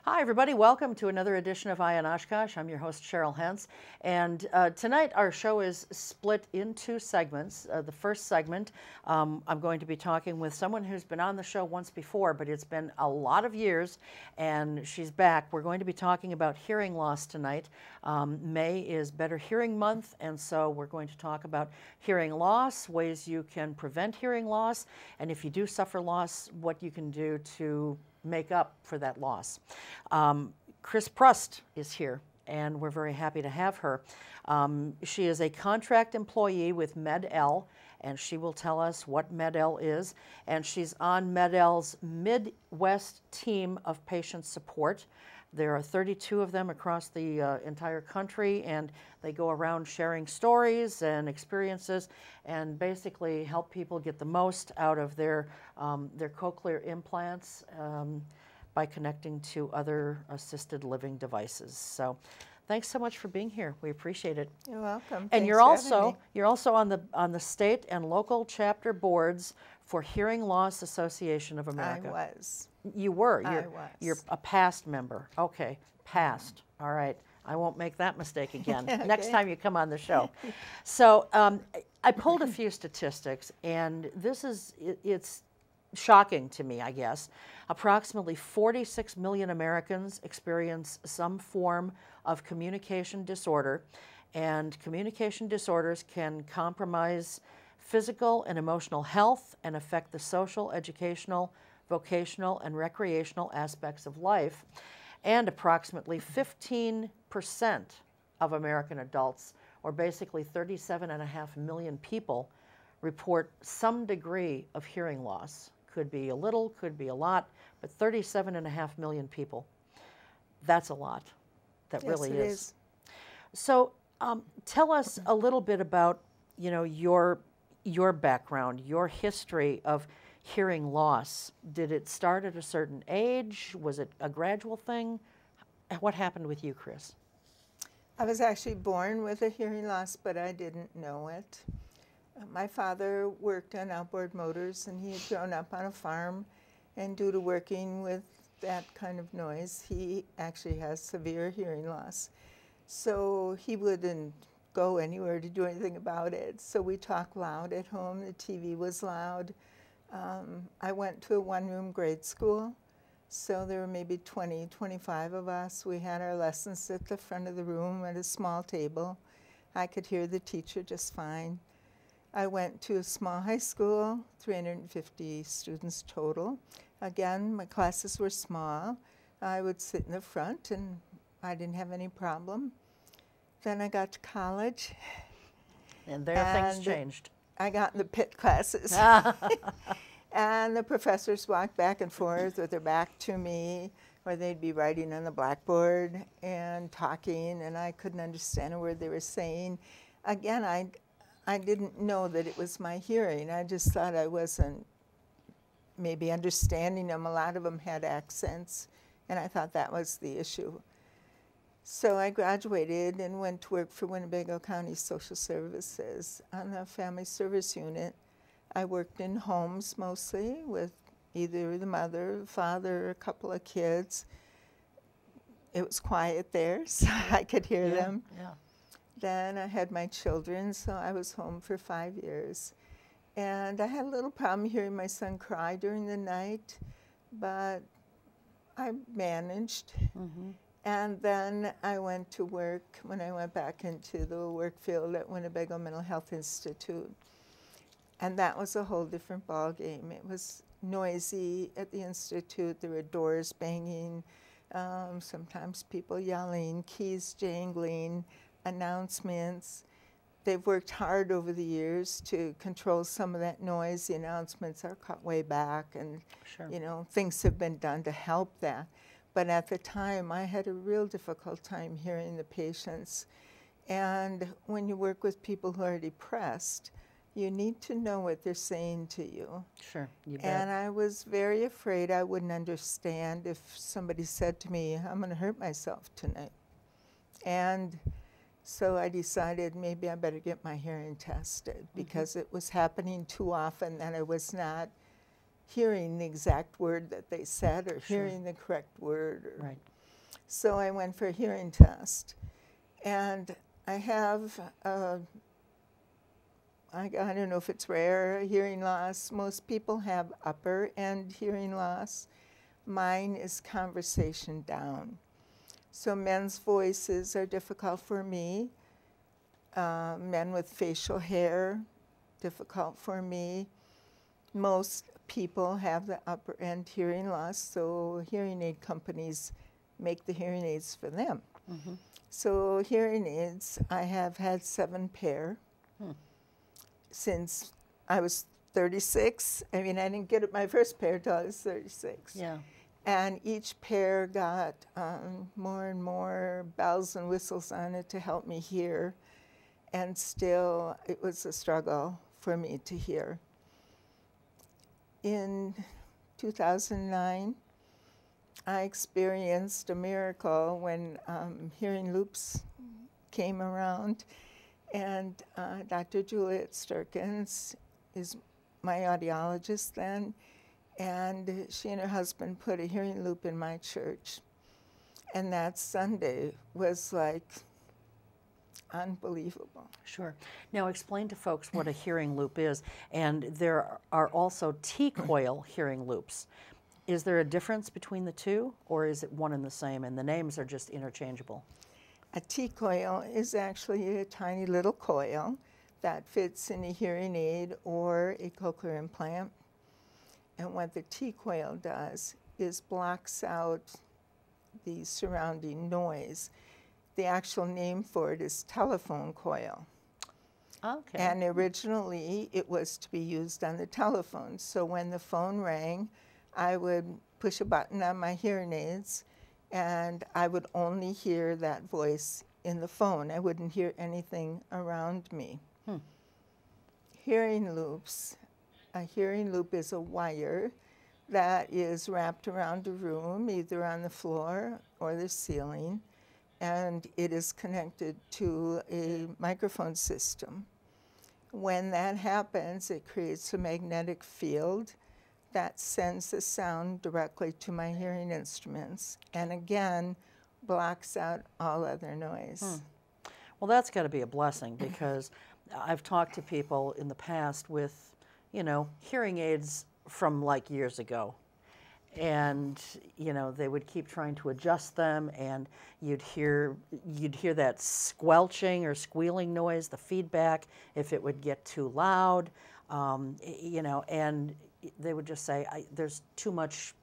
Hi, everybody. Welcome to another edition of Eye on Oshkosh. I'm your host, Cheryl Hentz. And tonight our show is split in two segments. The first segment, I'm going to be talking with someone who's been on the show once before, but it's been a lot of years, and she's back. We're going to be talking about hearing loss tonight. May is Better Hearing Month, and so we're going to talk about hearing loss, ways you can prevent hearing loss, and if you do suffer loss, what you can do to make up for that loss. Chris Prust is here, and we're very happy to have her. She is a contract employee with Med-El, and she will tell us what Med-El is. And she's on Med-El's Midwest team of patient support. There are 32 of them across the entire country, and they go around sharing stories and experiences and basically help people get the most out of their cochlear implants by connecting to other assisted living devices. So thanks so much for being here. We appreciate it. You're welcome. And you're also on the state and local chapter boards for Hearing Loss Association of America. I was. You were. I was. You're a past member. Okay, past. All right. I won't make that mistake again Okay. next time you come on the show. So I pulled a few statistics, and it's shocking to me, I guess. Approximately 46 million Americans experience some form of communication disorder, and communication disorders can compromise physical and emotional health and affect the social, educational, vocational, and recreational aspects of life. And approximately 15% of American adults, or basically 37.5 million people, report some degree of hearing loss. Could be a little, could be a lot, but 37.5 million people. That's a lot. That Yes, really it is. So tell us a little bit about, your background, your history of hearing loss. Did it start at a certain age? Was it a gradual thing? What happened with you, Chris? I was actually born with a hearing loss, but I didn't know it. My father worked on outboard motors, and he had grown up on a farm, and due to working with that kind of noise, he actually has severe hearing loss. So he wouldn't go anywhere to do anything about it. So we talked loud at home. The TV was loud. I went to a one-room grade school, so there were maybe 20, 25 of us. We had our lessons at the front of the room at a small table. I could hear the teacher just fine. I went to a small high school, 350 students total. Again, my classes were small. I would sit in the front, and I didn't have any problem. Then I got to college. And things changed. I got in the pit classes. And the professors walked back and forth with their back to me, or they'd be writing on the blackboard and talking, and I couldn't understand a word they were saying. Again, I didn't know that it was my hearing. I just thought I wasn't maybe understanding them. A lot of them had accents, and I thought that was the issue. So I graduated and went to work for Winnebago County Social Services on the Family Service Unit. I worked in homes mostly with either the mother, father, or a couple of kids. It was quiet there, so I could hear them. Yeah. Then I had my children, so I was home for 5 years. And I had a little problem hearing my son cry during the night, but I managed. Mm-hmm. And then I went to work when I went back into the work field at Winnebago Mental Health Institute. And that was a whole different ballgame. It was noisy at the Institute. There were doors banging, sometimes people yelling, keys jangling, announcements. They've worked hard over the years to control some of that noise. The announcements are cut way back, and Sure. Things have been done to help that. But at the time, I had a real difficult time hearing the patients. And when you work with people who are depressed, you need to know what they're saying to you. Sure, you bet. And I was very afraid I wouldn't understand if somebody said to me, I'm going to hurt myself tonight. And so I decided maybe I better get my hearing tested, because it was happening too often that I was not hearing the exact word that they said or hearing the correct word. Right. So I went for a hearing test. And I have, I don't know if it's rare, hearing loss. Most people have upper end hearing loss. Mine is conversation down. So men's voices are difficult for me. Men with facial hair, difficult for me. Most people have the upper end hearing loss, so hearing aid companies make the hearing aids for them. Mm-hmm. So hearing aids, I have had 7 pair since I was 36. I mean, I didn't get my first pair until I was 36. Yeah. And each pair got more and more bells and whistles on it to help me hear. And still, it was a struggle for me to hear. In 2009, I experienced a miracle when hearing loops came around. And Dr. Juliet Sturkins is my audiologist then. And she and her husband put a hearing loop in my church. And that Sunday was like unbelievable. Sure. Now explain to folks what a hearing loop is. And there are also T-coil hearing loops. Is there a difference between the two, or is it one and the same, and the names are just interchangeable? A T-coil is actually a tiny little coil that fits in a hearing aid or a cochlear implant. And what the T-coil does is blocks out the surrounding noise. The actual name for it is telephone coil. Okay. And originally it was to be used on the telephone. So when the phone rang, I would push a button on my hearing aids and I would only hear that voice in the phone. I wouldn't hear anything around me. Hearing loops. A hearing loop is a wire that is wrapped around a room, either on the floor or the ceiling, and it is connected to a microphone system. When that happens, it creates a magnetic field that sends the sound directly to my hearing instruments, and again, blocks out all other noise. Well, that's got to be a blessing, because I've talked to people in the past with, you know, hearing aids from like years ago. And, you know, they would keep trying to adjust them, and you'd hear that squelching or squealing noise, the feedback, if it would get too loud, you know, and they would just say, there's too much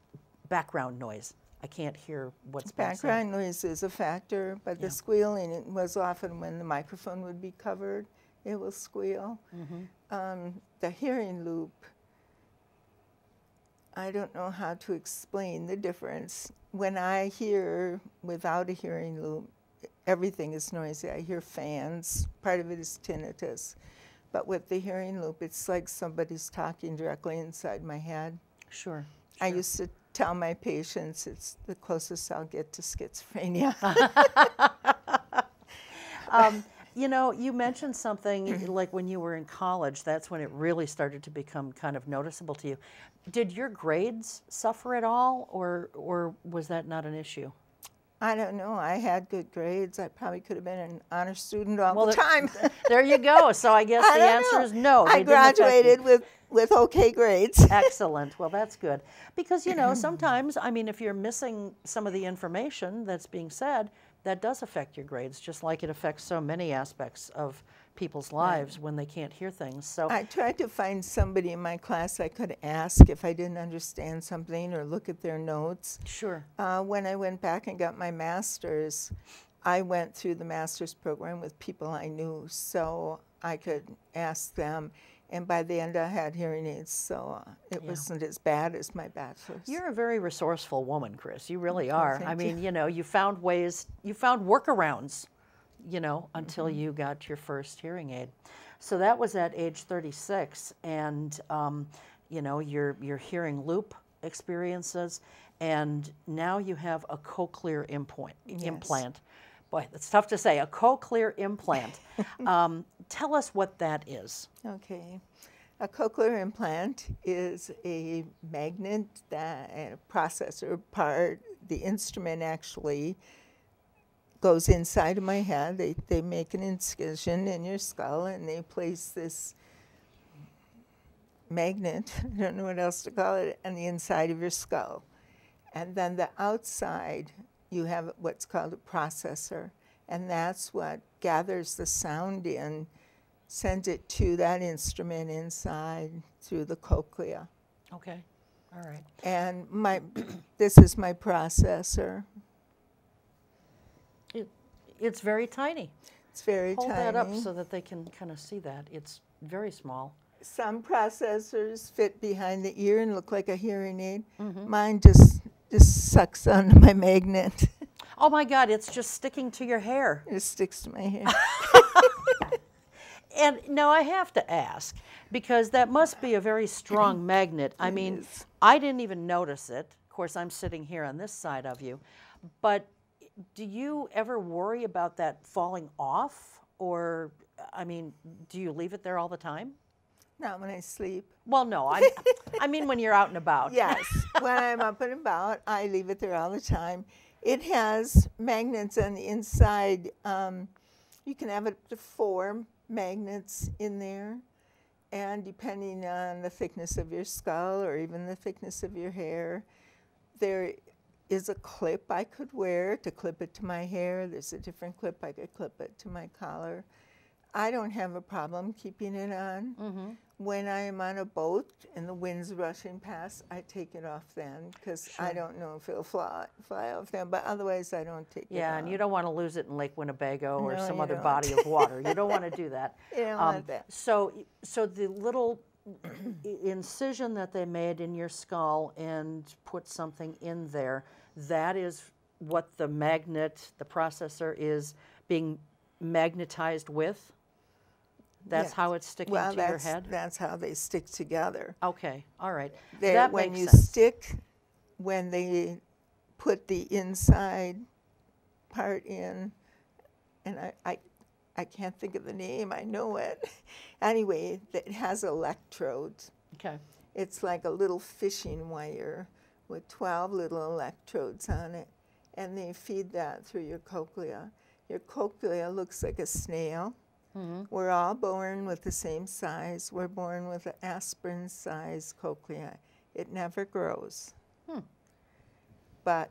background noise. I can't hear what's being said. Background noise is a factor, but the squealing was often when the microphone would be covered, it will squeal. The hearing loop, I don't know how to explain the difference. When I hear without a hearing loop, everything is noisy. I hear fans, part of it is tinnitus. But with the hearing loop, it's like somebody's talking directly inside my head. Sure. I used to tell my patients it's the closest I'll get to schizophrenia. You know, you mentioned something like when you were in college, that's when it really started to become kind of noticeable to you. Did your grades suffer at all, or was that not an issue? I don't know. I had good grades. I probably could have been an honor student all the time. There you go. So I guess the answer is no. I graduated with okay grades. Excellent. Well, that's good. Because, you know, sometimes, I mean, if you're missing some of the information that's being said, that does affect your grades, just like it affects so many aspects of people's lives when they can't hear things. So I tried to find somebody in my class I could ask if I didn't understand something or look at their notes. Sure. When I went back and got my master's, I went through the master's program with people I knew, so I could ask them. And by the end, I had hearing aids, so it wasn't as bad as my bachelor's. You're a very resourceful woman, Chris. You really are. Thank I mean, you. you know, you found ways, you found workarounds, you know, until you got your first hearing aid. So that was at age 36, and, you know, your hearing loop experiences, and now you have a cochlear implant. Boy, that's tough to say, a cochlear implant. Tell us what that is. Okay. A cochlear implant is a magnet that a processor part. The instrument actually goes inside of my head. They make an incision in your skull, and they place this magnet, I don't know what else to call it, on the inside of your skull. And then the outside, you have what's called a processor, and that's what gathers the sound in, sends it to that instrument inside through the cochlea. Okay, all right. And this is my processor. It's very tiny. It's very Hold tiny. that up so that they can kind of see that. It's very small. Some processors fit behind the ear and look like a hearing aid. Mm-hmm. Mine just sucks onto my magnet. Oh my God, it's just sticking to your hair. It sticks to my hair. And now I have to ask, because that must be a very strong magnet. I mean, is. I didn't even notice it. Of course, I'm sitting here on this side of you. But do you ever worry about that falling off? Or, I mean, do you leave it there all the time? Not when I sleep. Well, no, I mean when you're out and about. Yes, when I'm up and about, I leave it there all the time. It has magnets on the inside. You can have up to 4 magnets in there. And depending on the thickness of your skull or even the thickness of your hair, there is a clip I could wear to clip it to my hair. There's a different clip I could clip it to my collar. I don't have a problem keeping it on. Mm-hmm. When I am on a boat and the wind's rushing past, I take it off then because Sure. I don't know if it'll fly off then. But otherwise, I don't take it off. Yeah, and you don't want to lose it in Lake Winnebago or No, some you other don't. body of water. You don't want to do that. You don't want that. So the little incision that they made in your skull and put something in there, that is what the magnet, the processor, is being magnetized with? That's Yes. how it's sticking Well, to your head? that's how they stick together. Okay, all right. They, That when makes you sense. stick, when they put the inside part in, and I can't think of the name, I know it. Anyway, it has electrodes. Okay. It's like a little fishing wire with 12 little electrodes on it, and they feed that through your cochlea. Your cochlea looks like a snail. Mm-hmm. We're all born with the same size. We're born with an aspirin-sized cochlea. It never grows. But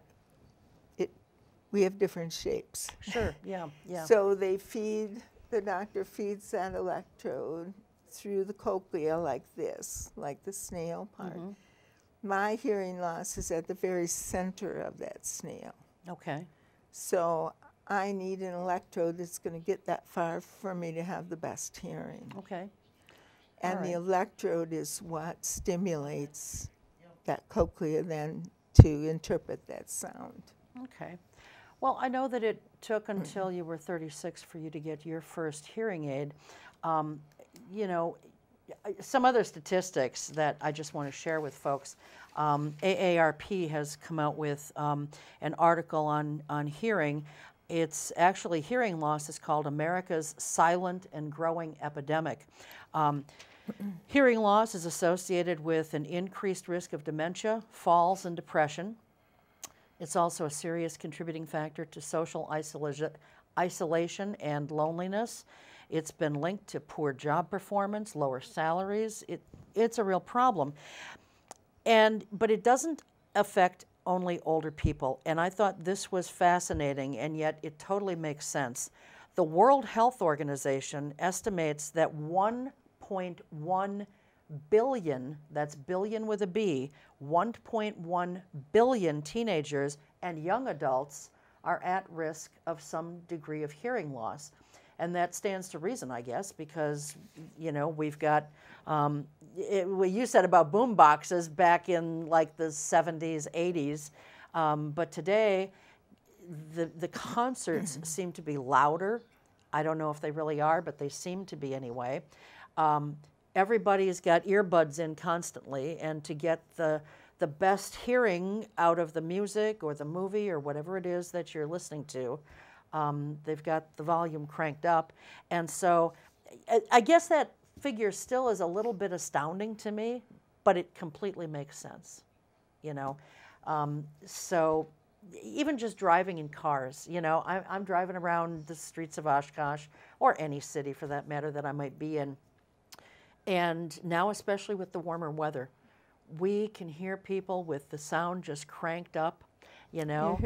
we have different shapes. Sure, yeah, yeah. So the doctor feeds that electrode through the cochlea like this, like the snail part. Mm-hmm. My hearing loss is at the very center of that snail. Okay. So I need an electrode that's going to get that far for me to have the best hearing. Okay. And All the right. electrode is what stimulates that cochlea then to interpret that sound. Okay. Well, I know that it took until you were 36 for you to get your first hearing aid. You know, some other statistics that I just want to share with folks. AARP has come out with an article on hearing. It's actually, hearing loss is called America's Silent and Growing Epidemic. Hearing loss is associated with an increased risk of dementia, falls, and depression. It's also a serious contributing factor to social isolation and loneliness. It's been linked to poor job performance, lower salaries. It's a real problem. But it doesn't affect only older people. And I thought this was fascinating, and yet it totally makes sense. The World Health Organization estimates that 1.1 billion, that's billion with a B, 1.1 billion teenagers and young adults are at risk of some degree of hearing loss. And that stands to reason, I guess, because, you know, we've got, what you said about boom boxes back in like the 70s, 80s, but today the concerts seem to be louder. I don't know if they really are, but they seem to be anyway. Everybody's got earbuds in constantly, and to get the best hearing out of the music or the movie or whatever it is that you're listening to, they've got the volume cranked up. And so I guess that figure still is a little bit astounding to me, but it completely makes sense, you know. So even just driving in cars, you know, I'm driving around the streets of Oshkosh, or any city for that matter that I might be in, and now especially with the warmer weather, we can hear people with the sound just cranked up, you know.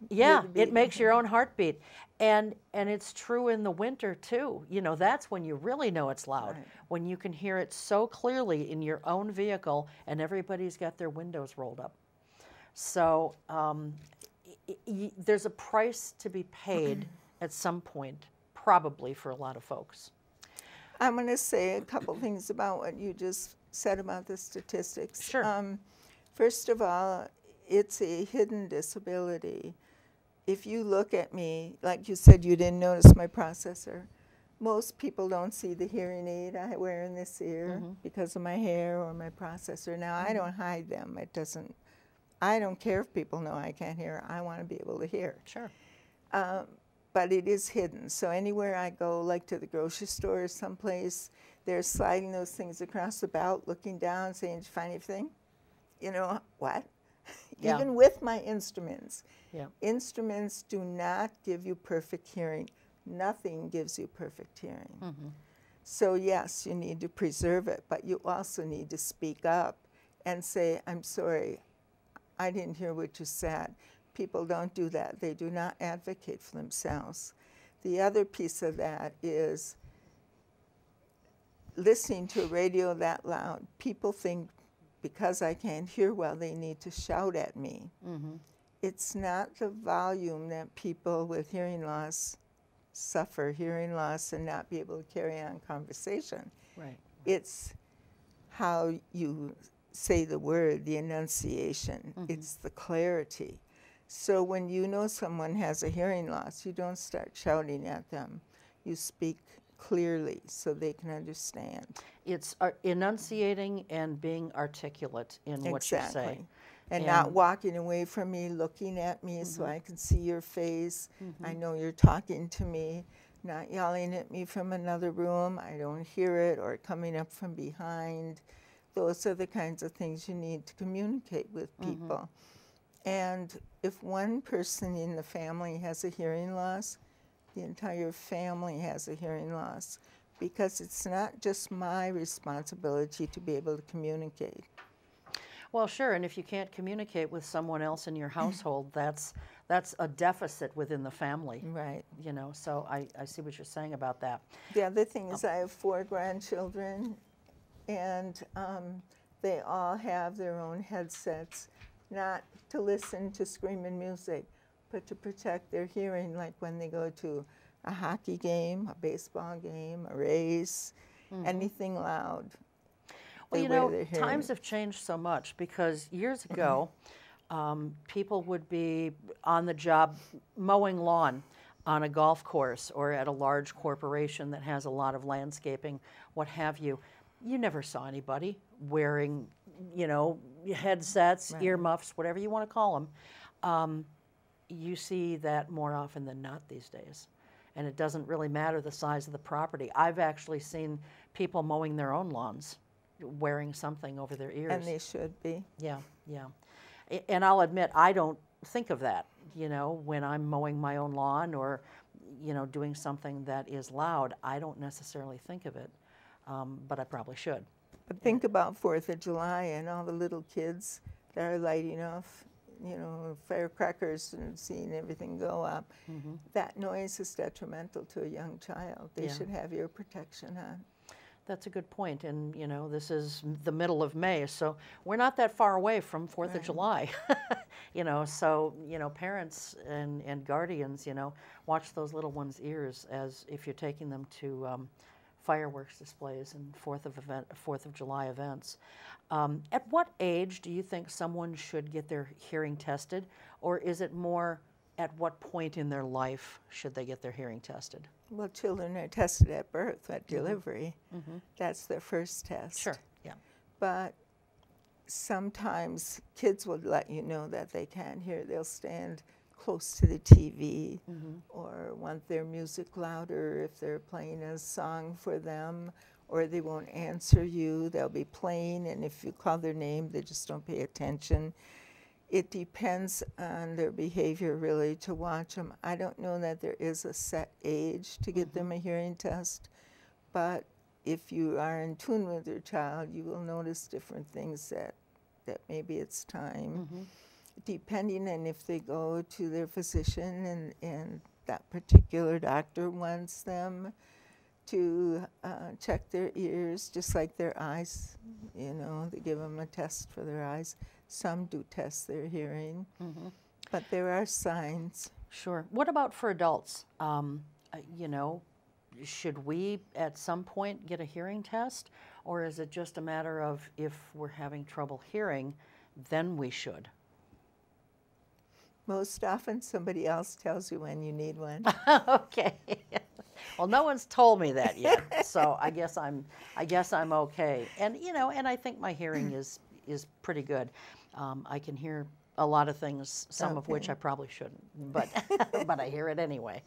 Yeah, it makes your own heart beat. And it's true in the winter too. You know, that's when you really know it's loud. Right. When you can hear it so clearly in your own vehicle and everybody's got their windows rolled up. So there's a price to be paid at some point, probably for a lot of folks. I'm going to say a couple things about what you just said about the statistics. Sure. First of all, it's a hidden disability. If you look at me, like you said, you didn't notice my processor. Most people don't see the hearing aid I wear in this ear because of my hair or my processor. Now, I don't hide them. I don't care if people know I can't hear. I want to be able to hear. Sure. But it is hidden. So anywhere I go, like to the grocery store or someplace, they're sliding those things across the belt, looking down, saying, "Did you find anything?" You know, what? Yeah. Even with my instruments. Yeah. Instruments do not give you perfect hearing. Nothing gives you perfect hearing. So yes, you need to preserve it, but you also need to speak up and say, "I'm sorry, I didn't hear what you said." People don't do that. They do not advocate for themselves. The other piece of that is listening to a radio that loud. People think because I can't hear well, they need to shout at me. It's not the volume that people with hearing loss suffer hearing loss and not be able to carry on conversation. Right. It's how you say the word, the enunciation. It's the clarity. So when you know someone has a hearing loss, you don't start shouting at them. You speak clearly so they can understand. It's enunciating and being articulate in what you say. And not walking away from me, looking at me so I can see your face. I know you're talking to me, not yelling at me from another room. I don't hear it, or coming up from behind. Those are the kinds of things you need to communicate with people. And if one person in the family has a hearing loss, the entire family has a hearing loss, because it's not just my responsibility to be able to communicate. Well, sure, and if you can't communicate with someone else in your household, that's a deficit within the family. Right. You know, so I see what you're saying about that. The other thing is I have 4 grandchildren, and they all have their own headsets, not to listen to screaming music, but to protect their hearing, like when they go to a hockey game, a baseball game, a race, anything loud. Well, you know, times have changed so much, because years ago, people would be on the job mowing lawn on a golf course or at a large corporation that has a lot of landscaping, what have you. You never saw anybody wearing, you know, headsets, earmuffs, whatever you want to call them. You see that more often than not these days. And it doesn't really matter the size of the property. I've actually seen people mowing their own lawns wearing something over their ears. And they should be. Yeah, yeah. And I'll admit, I don't think of that, you know, when I'm mowing my own lawn or, you know, doing something that is loud. I don't necessarily think of it, but I probably should. But think about 4th of July and all the little kids that are lighting off, you know, firecrackers and seeing everything go up. That noise is detrimental to a young child. They should have ear protection on. That's a good point. And, you know, this is the middle of May, so we're not that far away from 4th of July. You know, so, you know, parents and guardians, you know, watch those little ones' ears as if you're taking them to fireworks displays and 4th of July events. At what age do you think someone should get their hearing tested, or is it more at what point in their life should they get their hearing tested? Well, children are tested at birth, at delivery. That's their first test. Sure, yeah. But sometimes kids will let you know that they can't hear. They'll stand close to the TV or want their music louder if they're playing a song for them, or they won't answer you. They'll be playing, and if you call their name, they just don't pay attention. It depends on their behavior, really, to watch them. I don't know that there is a set age to get them a hearing test, but if you are in tune with your child, you will notice different things that maybe it's time. Depending on if they go to their physician and that particular doctor wants them to check their ears, just like their eyes. You know, they give them a test for their eyes. Some do test their hearing, but there are signs. Sure. What about for adults? You know, should we at some point get a hearing test, or is it just a matter of if we're having trouble hearing, then we should? Most often somebody else tells you when you need one. Okay. Well, no one's told me that yet, so I guess I'm okay. And you know, and I think my hearing is pretty good. I can hear a lot of things, some of which I probably shouldn't, but but I hear it anyway.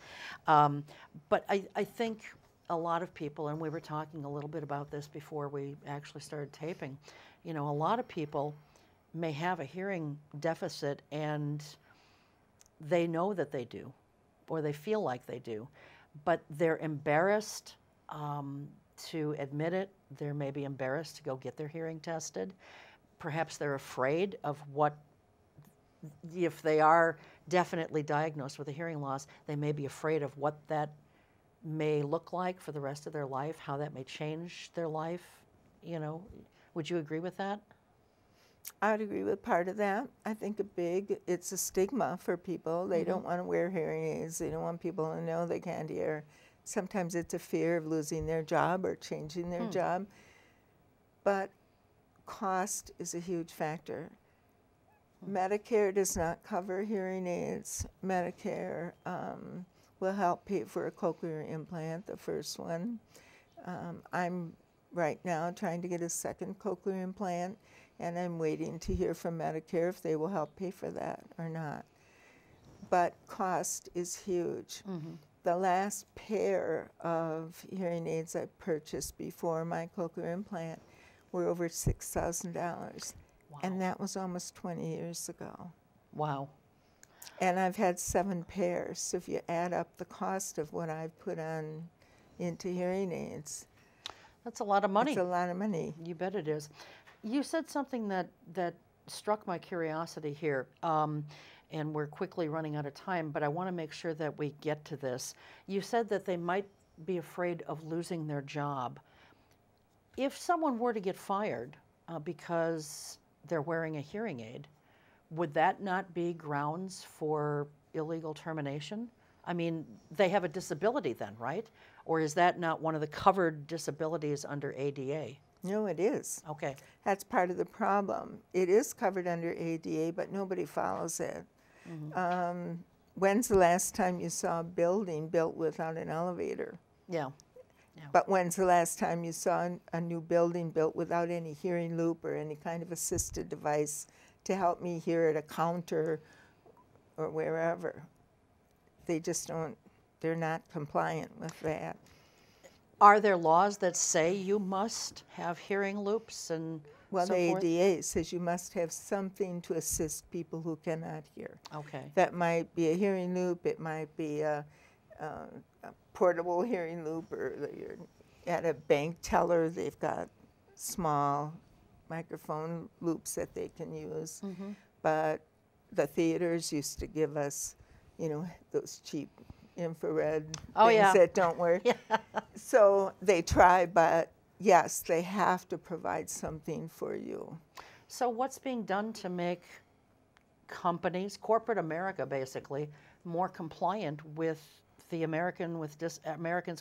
But I think a lot of people, and we were talking a little bit about this before we actually started taping, you know, a lot of people may have a hearing deficit and they know that they do, or they feel like they do, but they're embarrassed to admit it. They're maybe embarrassed to go get their hearing tested. Perhaps they're afraid of what, if they are definitely diagnosed with a hearing loss, they may be afraid of what that may look like for the rest of their life, how that may change their life. You know, would you agree with that? I would agree with part of that. I think it's a stigma for people. They don't want to wear hearing aids. They don't want people to know they can't hear. Sometimes it's a fear of losing their job or changing their job. But cost is a huge factor. Medicare does not cover hearing aids. Medicare will help pay for a cochlear implant, the first one. I'm right now trying to get a second cochlear implant, and I'm waiting to hear from Medicare if they will help pay for that or not. But cost is huge. The last pair of hearing aids I purchased before my cochlear implant were over $6,000. Wow. And that was almost 20 years ago. Wow. And I've had 7 pairs. So if you add up the cost of what I've put on into hearing aids, that's a lot of money. It's a lot of money. You bet it is. You said something that struck my curiosity here, and we're quickly running out of time, but I want to make sure that we get to this. You said that they might be afraid of losing their job. If someone were to get fired because they're wearing a hearing aid, would that not be grounds for illegal termination? I mean, they have a disability then, right? Or is that not one of the covered disabilities under ADA? No, it is. Okay. That's part of the problem. It is covered under ADA, but nobody follows it. When's the last time you saw a building built without an elevator? Yeah. But when's the last time you saw a new building built without any hearing loop or any kind of assisted device to help me hear at a counter or wherever? They just don't, they're not compliant with that. Are there laws that say you must have hearing loops and well, so the forth? ADA says you must have something to assist people who cannot hear. Okay. That might be a hearing loop, it might be a portable hearing loop, or you're at a bank teller, they've got small microphone loops that they can use. But the theaters used to give us, you know, those cheap infrared things that don't work. So they try, but yes, they have to provide something for you. So what's being done to make companies, corporate America basically, more compliant with the Americans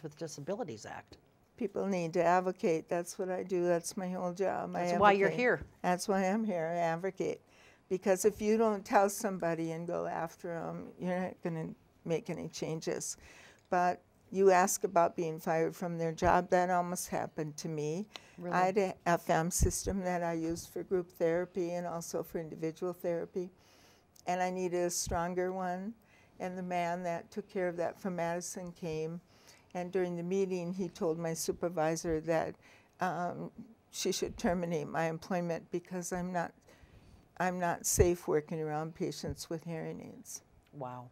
with Disabilities Act? People need to advocate. That's what I do. That's my whole job. That's why you're here. That's why I'm here. I advocate. Because if you don't tell somebody and go after them, you're not going to make any changes. But you ask about being fired from their job. That almost happened to me. Really? I had a FM system that I used for group therapy and also for individual therapy. And I needed a stronger one. And the man that took care of that from Madison came, And during the meeting, he told my supervisor that she should terminate my employment because I'm not safe working around patients with hearing aids. Wow.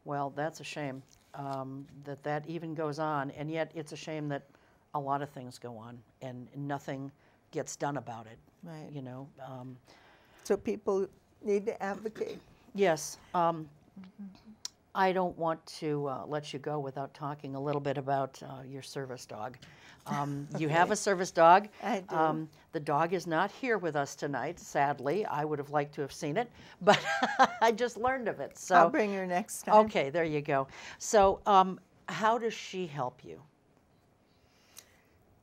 Well, that's a shame that even goes on, and yet it's a shame that a lot of things go on and nothing gets done about it. Right. You know. So people need to advocate. Yes. I don't want to let you go without talking a little bit about your service dog. You have a service dog. I do. The dog is not here with us tonight, sadly. I would have liked to have seen it, but I just learned of it. So I'll bring her next time. okay, there you go. So how does she help you?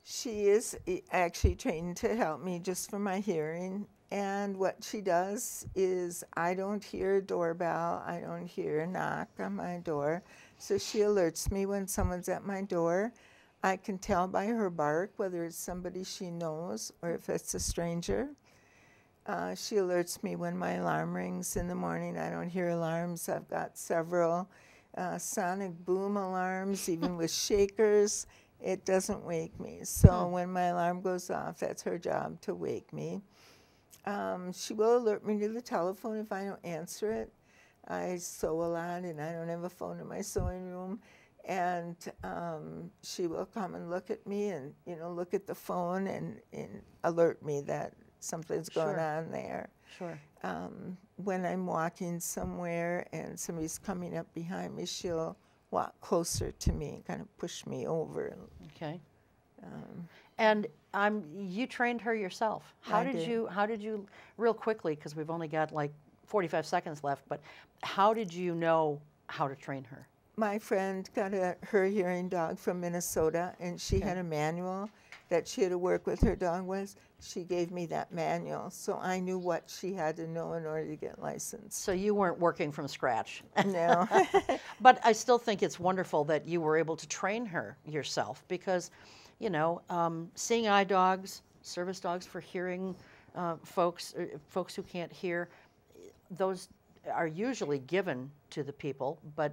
She is actually trained to help me just for my hearing. And what she does is I don't hear a doorbell. I don't hear a knock on my door. So she alerts me when someone's at my door. I can tell by her bark whether it's somebody she knows or if it's a stranger. She alerts me when my alarm rings in the morning. I don't hear alarms. I've got several sonic boom alarms, even with shakers. It doesn't wake me. So when my alarm goes off, that's her job to wake me. She will alert me to the telephone if I don't answer it. I sew a lot and I don't have a phone in my sewing room. And she will come and look at me and, you know, look at the phone and alert me that something's going on there. Sure. When I'm walking somewhere and somebody's coming up behind me, she'll walk closer to me and kind of push me over. Okay. And you trained her yourself. How did you, real quickly, because we've only got like 45 seconds left, but how did you know how to train her? My friend got her hearing dog from Minnesota, and she had a manual that she had to work with her dog with. She gave me that manual, so I knew what she had to know in order to get licensed. So you weren't working from scratch. No. But I still think it's wonderful that you were able to train her yourself because, you know, seeing eye dogs, service dogs for hearing folks who can't hear, those are usually given to the people, but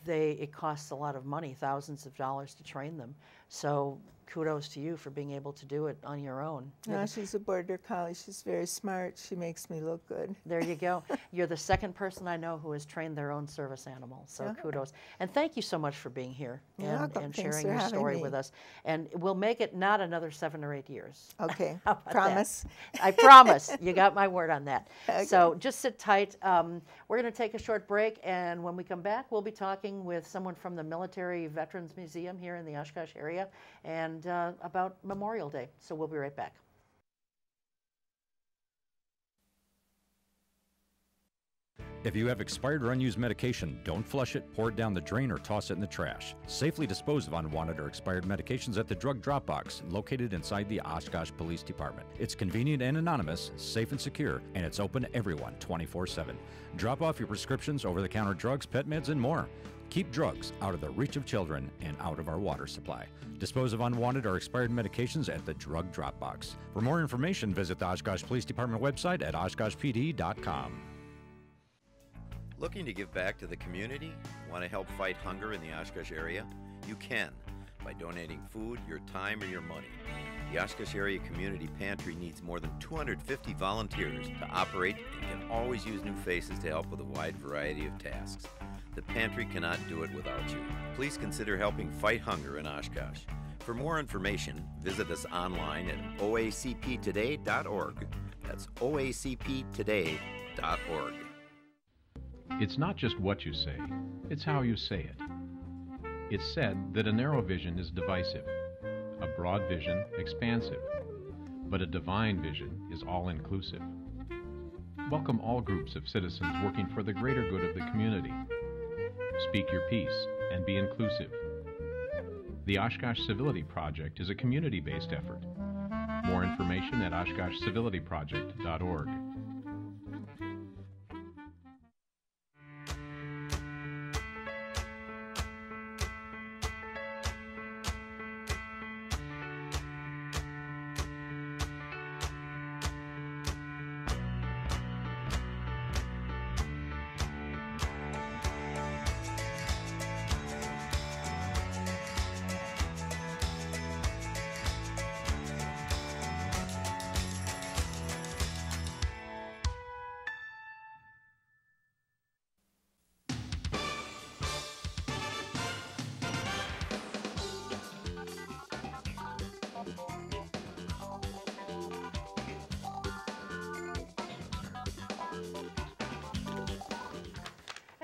it costs a lot of money, thousands of dollars to train them. So kudos to you for being able to do it on your own. No, she's a border collie. She's very smart. She makes me look good. There you go. You're the second person I know who has trained their own service animal, so kudos. And thank you so much for being here and sharing your story with us. And we'll make it not another 7 or 8 years. Okay, promise. I promise. You got my word on that. Okay. So just sit tight. We're going to take a short break, and when we come back, we'll be talking with someone from the Military Veterans Museum here in the Oshkosh area and about Memorial Day. So we'll be right back. If you have expired or unused medication, don't flush it, pour it down the drain, or toss it in the trash. Safely dispose of unwanted or expired medications at the drug drop box located inside the Oshkosh Police Department. It's convenient and anonymous, safe and secure, and it's open to everyone 24/7. Drop off your prescriptions, over-the-counter drugs, pet meds, and more. Keep drugs out of the reach of children and out of our water supply. Dispose of unwanted or expired medications at the drug drop box. For more information, visit the Oshkosh Police Department website at oshkoshpd.com. Looking to give back to the community? Want to help fight hunger in the Oshkosh area? You can by donating food, your time, or your money. The Oshkosh Area Community Pantry needs more than 250 volunteers to operate and can always use new faces to help with a wide variety of tasks. The pantry cannot do it without you. Please consider helping fight hunger in Oshkosh. For more information, visit us online at oacptoday.org. That's oacptoday.org. It's not just what you say, it's how you say it. It's said that a narrow vision is divisive, a broad vision expansive, but a divine vision is all-inclusive. Welcome all groups of citizens working for the greater good of the community. Speak your piece and be inclusive. The Oshkosh Civility Project is a community-based effort. More information at oshkoshcivilityproject.org.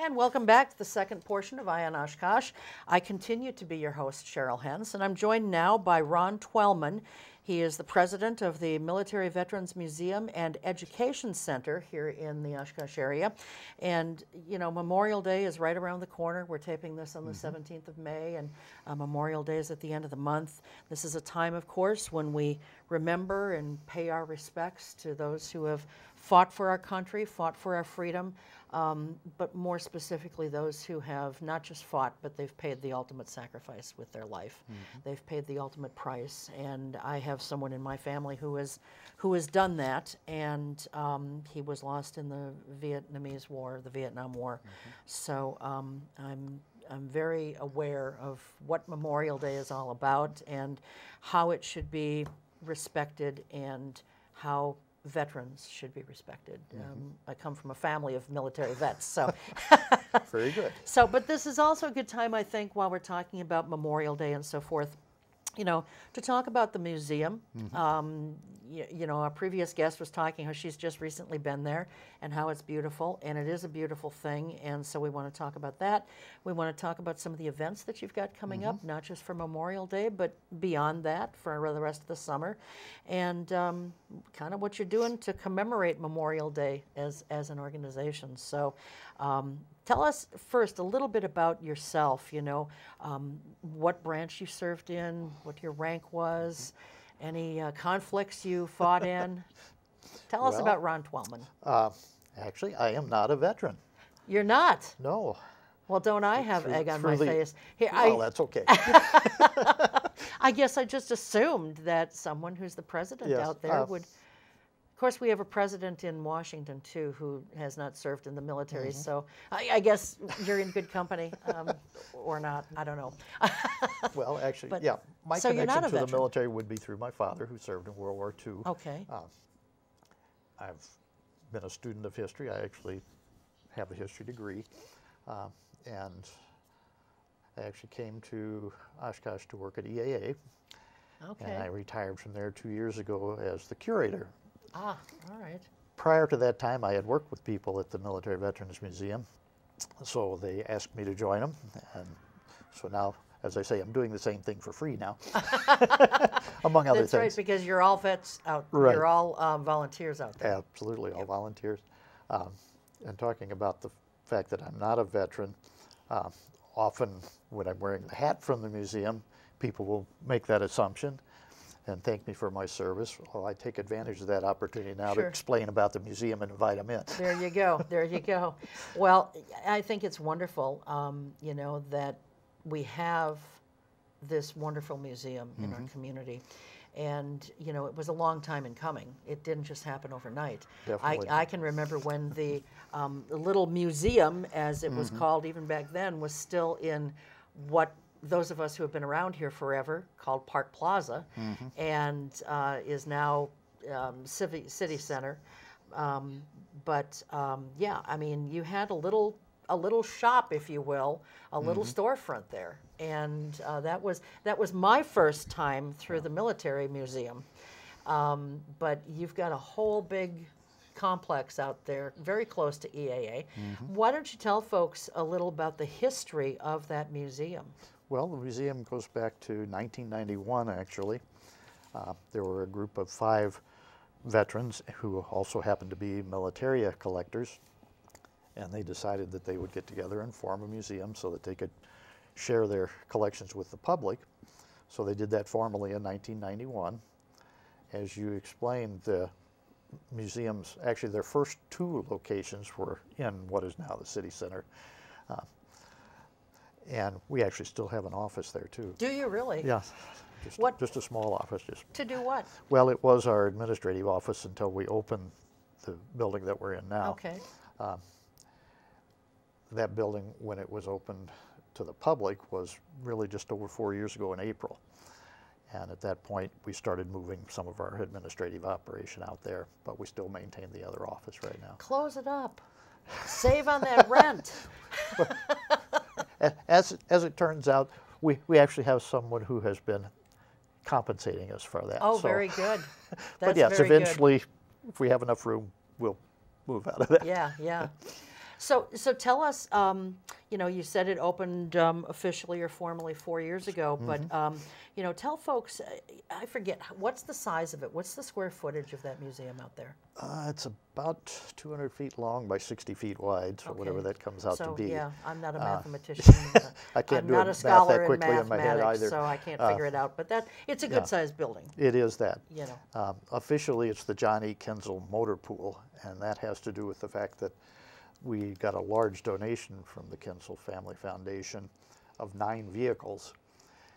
And welcome back to the second portion of Eye on Oshkosh. I continue to be your host, Cheryl Hentz, and I'm joined now by Ron Twellman. He is the president of the Military Veterans Museum and Education Center here in the Oshkosh area. And, you know, Memorial Day is right around the corner. We're taping this on the 17th of May, and Memorial Day is at the end of the month. This is a time, of course, when we remember and pay our respects to those who have fought for our country, fought for our freedom, but more specifically those who have not just fought, but they've paid the ultimate sacrifice with their life. They've paid the ultimate price, and I have someone in my family who has done that, and he was lost in the Vietnamese War, the Vietnam War. So I'm very aware of what Memorial Day is all about and how it should be respected and how veterans should be respected. I come from a family of military vets, so. Very good. So, but this is also a good time, I think, while we're talking about Memorial Day and so forth, you know, to talk about the museum. You know, our previous guest was talking how she's just recently been there and how it's beautiful, and it is a beautiful thing, and so we want to talk about that. We want to talk about some of the events that you've got coming up, not just for Memorial Day, but beyond that for the rest of the summer, and kind of what you're doing to commemorate Memorial Day as an organization. So tell us first a little bit about yourself, you know, what branch you served in, what your rank was, any conflicts you fought in. Tell us about Ron Twellman. Actually, I am not a veteran. You're not? No. Well, don't I have egg on my face? Here, well, that's okay. I guess I just assumed that someone who's the president out there would. Of course, we have a president in Washington, too, who has not served in the military, so I guess you're in good company, or not, I don't know. Well, actually, But- yeah, my so you're not connection a to the veteran? military would be through my father, who served in World War II. Okay. I've been a student of history. I actually have a history degree, and I actually came to Oshkosh to work at EAA, Okay. and I retired from there 2 years ago as the curator. Ah, all right. Prior to that time, I had worked with people at the Military Veterans Museum, so they asked me to join them, and so now, as I say, I'm doing the same thing for free now, among other That's things. right, because you're all vets out. Right. You're all volunteers out there. Absolutely, all volunteers. And talking about the fact that I'm not a veteran, often when I'm wearing the hat from the museum, people will make that assumption and thank me for my service. Well, I take advantage of that opportunity now to Sure. explain about the museum and invite them in. There you go. There you go. Well, I think it's wonderful, you know, that we have this wonderful museum in our community. And, you know, it was a long time in coming. It didn't just happen overnight. Definitely. I can remember when the little museum, as it was called even back then, was still in what those of us who have been around here forever called Park Plaza, and is now City Center. Yeah, I mean, you had a little shop, if you will, a little storefront there, and that was my first time through the military museum. But you've got a whole big complex out there, very close to EAA. Why don't you tell folks a little about the history of that museum? Well, the museum goes back to 1991, actually. There were a group of 5 veterans who also happened to be militaria collectors, and they decided that they would get together and form a museum so that they could share their collections with the public. So they did that formally in 1991. As you explained, the museums, actually their first 2 locations were in what is now the City Center. And we actually still have an office there too. Do you really? Yeah, What- just a small office. To do what? Well, it was our administrative office until we opened the building that we're in now. Okay. That building, when it was opened to the public, was really just over 4 years ago in April. And at that point, we started moving some of our administrative operation out there, but we still maintain the other office right now. Close it up. Save on that rent. As it turns out, we actually have someone who has been compensating us for that. Oh, so- very good. But yes, very good. eventually, if we have enough room, we'll move out of that. Yeah, yeah. So tell us, you know, you said it opened officially or formally 4 years ago, but, you know, tell folks, I forget, what's the size of it? What's the square footage of that museum out there? It's about 200 feet long by 60 feet wide, so whatever that comes out to be. Yeah, I'm not a mathematician. I can't I'm do not a math scholar that quickly in in my head mathematics, either. so I can't figure it out. But it's a good-sized building. It is that. You know. Officially, it's the John E. Kinzel Motor Pool, and that has to do with the fact that we got a large donation from the Kinzel Family Foundation of 9 vehicles,